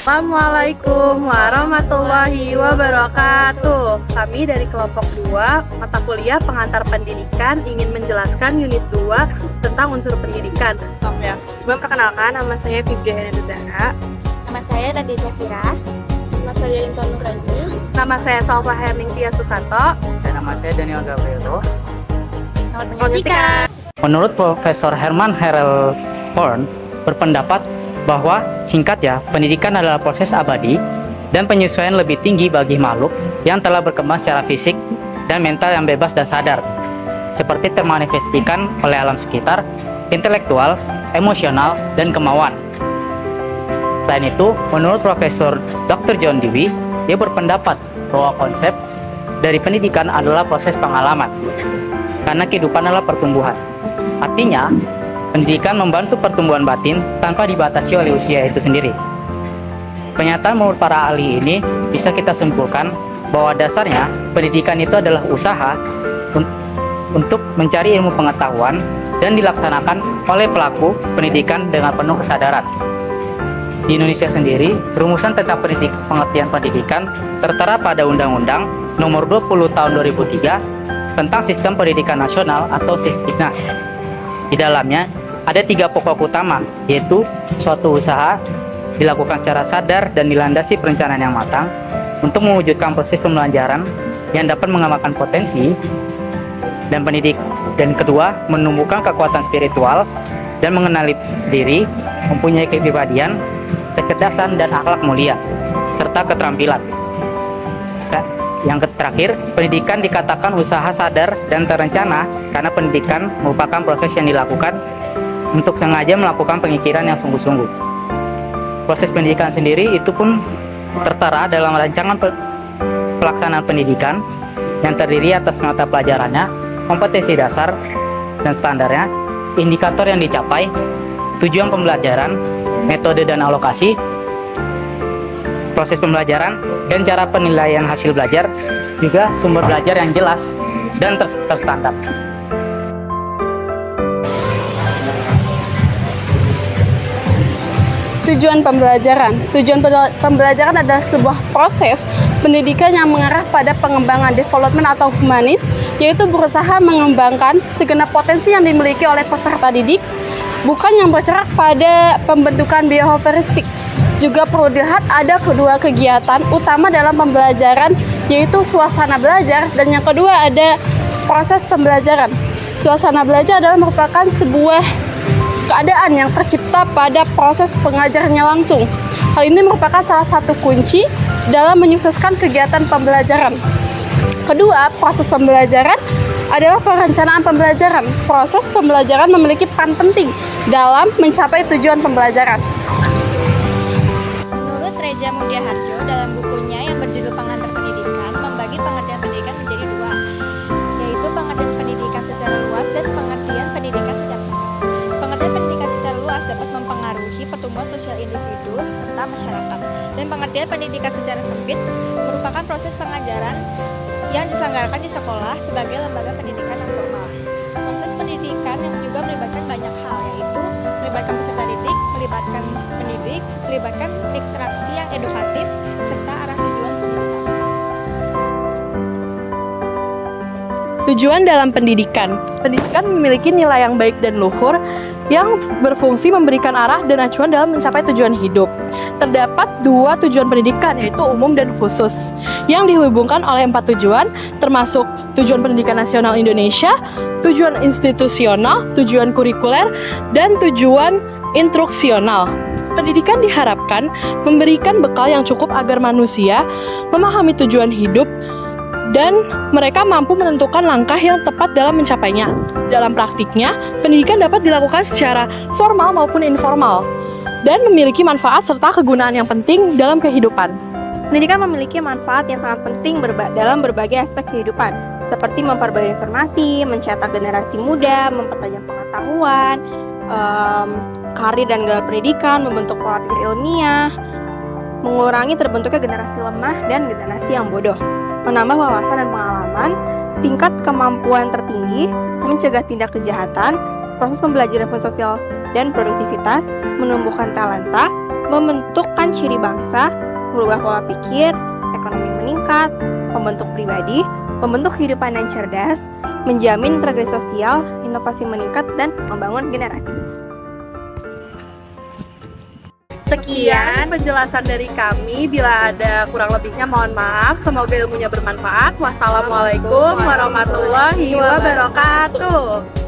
Assalamualaikum warahmatullahi wabarakatuh. Kami dari kelompok 2 mata kuliah pengantar pendidikan ingin menjelaskan unit 2 tentang unsur pendidikan. Ya. Sebelum perkenalkan, nama saya Fibria Zara. Nama saya Nadia Zafira. Nama saya Intan Nuraini. Nama saya Salva Herningtia Susanto. Dan nama saya Daniel Gabrielo. Selamat menyaksikan. Menurut Profesor Herman Harel Horn berpendapat bahwa singkatnya, pendidikan adalah proses abadi dan penyesuaian lebih tinggi bagi makhluk yang telah berkembang secara fisik dan mental yang bebas dan sadar, seperti termanifestasikan oleh alam sekitar, intelektual, emosional, dan kemauan. Selain itu, menurut Profesor Dr. John Dewey, dia berpendapat bahwa konsep dari pendidikan adalah proses pengalaman, karena kehidupan adalah pertumbuhan. Artinya, pendidikan membantu pertumbuhan batin tanpa dibatasi oleh usia itu sendiri. Pernyataan menurut para ahli ini bisa kita simpulkan bahwa dasarnya pendidikan itu adalah usaha untuk mencari ilmu pengetahuan dan dilaksanakan oleh pelaku pendidikan dengan penuh kesadaran. Di Indonesia sendiri, rumusan tentang pengertian pendidikan tertera pada Undang-Undang Nomor 20 Tahun 2003 tentang Sistem Pendidikan Nasional atau Sisdiknas. Di dalamnya ada 3 pokok utama, yaitu suatu usaha dilakukan secara sadar dan dilandasi perencanaan yang matang untuk mewujudkan proses pembelajaran yang dapat mengamalkan potensi dan pendidik. Dan kedua, menumbuhkan kekuatan spiritual dan mengenali diri, mempunyai kepribadian, kecerdasan dan akhlak mulia, serta keterampilan. Yang terakhir, pendidikan dikatakan usaha sadar dan terencana karena pendidikan merupakan proses yang dilakukan untuk sengaja melakukan pemikiran yang sungguh-sungguh. Proses pendidikan sendiri itu pun tertera dalam rancangan pelaksanaan pendidikan yang terdiri atas mata pelajarannya, kompetensi dasar dan standarnya, indikator yang dicapai, tujuan pembelajaran, metode dan alokasi, proses pembelajaran, dan cara penilaian hasil belajar, juga sumber belajar yang jelas dan terstandar. Tujuan pembelajaran. Tujuan pembelajaran adalah sebuah proses pendidikan yang mengarah pada pengembangan development atau humanis, yaitu berusaha mengembangkan segenap potensi yang dimiliki oleh peserta didik, bukan yang bergerak pada pembentukan behavioristik. Juga perlu dilihat ada kedua kegiatan utama dalam pembelajaran, yaitu suasana belajar, dan yang kedua ada proses pembelajaran. Suasana belajar adalah merupakan sebuah keadaan yang tercipta pada proses pengajarannya langsung. Hal ini merupakan salah satu kunci dalam menyukseskan kegiatan pembelajaran. Kedua, proses pembelajaran adalah perencanaan pembelajaran. Proses pembelajaran memiliki peran penting dalam mencapai tujuan pembelajaran. Menurut Reja Mundiaharjo dalam bukunya yang berjudul Pengantar Pendidikan, membagi pengertian pendidikan menjadi 2, yaitu pengertian pendidikan secara luas dan pengertian pendidikan secara sempit. Pengertian pendidikan secara luas dapat mempengaruhi pertumbuhan sosial individu serta masyarakat, dan pengertian pendidikan secara sempit merupakan proses pengajaran yang diselenggarakan di sekolah sebagai lembaga pendidikan yang formal. Proses pendidikan yang juga melibatkan banyak hal, yaitu melibatkan peserta didik, melibatkan pendidik, melibatkan interaksi yang edukatif, serta arah tujuan pendidikan. Tujuan dalam pendidikan. Pendidikan memiliki nilai yang baik dan luhur yang berfungsi memberikan arah dan acuan dalam mencapai tujuan hidup. Terdapat 2 tujuan pendidikan, yaitu umum dan khusus, yang dihubungkan oleh 4 tujuan, termasuk tujuan pendidikan nasional Indonesia, tujuan institusional, tujuan kurikuler, dan tujuan instruksional. Pendidikan diharapkan memberikan bekal yang cukup agar manusia memahami tujuan hidup dan mereka mampu menentukan langkah yang tepat dalam mencapainya. Dalam praktiknya, pendidikan dapat dilakukan secara formal maupun informal dan memiliki manfaat serta kegunaan yang penting dalam kehidupan. Pendidikan memiliki manfaat yang sangat penting dalam berbagai aspek kehidupan, seperti memperbarui informasi, mencetak generasi muda, mempertajam pengetahuan, karir dan gelar pendidikan, membentuk pola pikir ilmiah, mengurangi terbentuknya generasi lemah dan generasi yang bodoh, menambah wawasan dan pengalaman, tingkat kemampuan tertinggi, mencegah tindak kejahatan, proses pembelajaran sosial dan produktivitas, menumbuhkan talenta, membentukkan ciri bangsa, merubah pola pikir, ekonomi meningkat, membentuk pribadi, membentuk kehidupan yang cerdas, menjamin integrasi sosial, inovasi meningkat, dan membangun generasi. Sekian penjelasan dari kami. Bila ada kurang lebihnya mohon maaf. Semoga ilmunya bermanfaat. Wassalamualaikum warahmatullahi wabarakatuh.